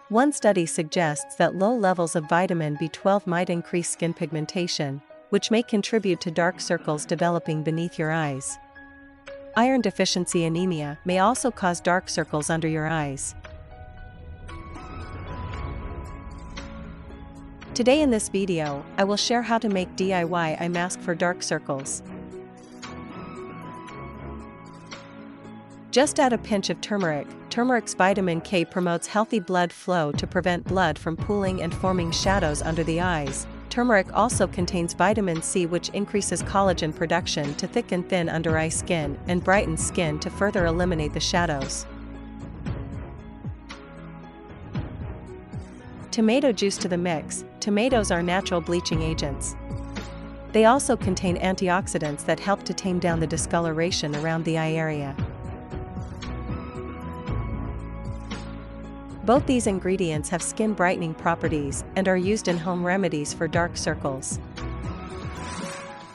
One study suggests that low levels of vitamin B12 might increase skin pigmentation, which may contribute to dark circles developing beneath your eyes. Iron deficiency anemia may also cause dark circles under your eyes. Today in this video, I will share how to make DIY eye mask for dark circles. Just add a pinch of turmeric. Turmeric's vitamin K promotes healthy blood flow to prevent blood from pooling and forming shadows under the eyes. Turmeric also contains vitamin C, which increases collagen production to thicken thin under eye skin and brightens skin to further eliminate the shadows. Tomato juice to the mix. Tomatoes are natural bleaching agents. They also contain antioxidants that help to tame down the discoloration around the eye area. Both these ingredients have skin brightening properties and are used in home remedies for dark circles.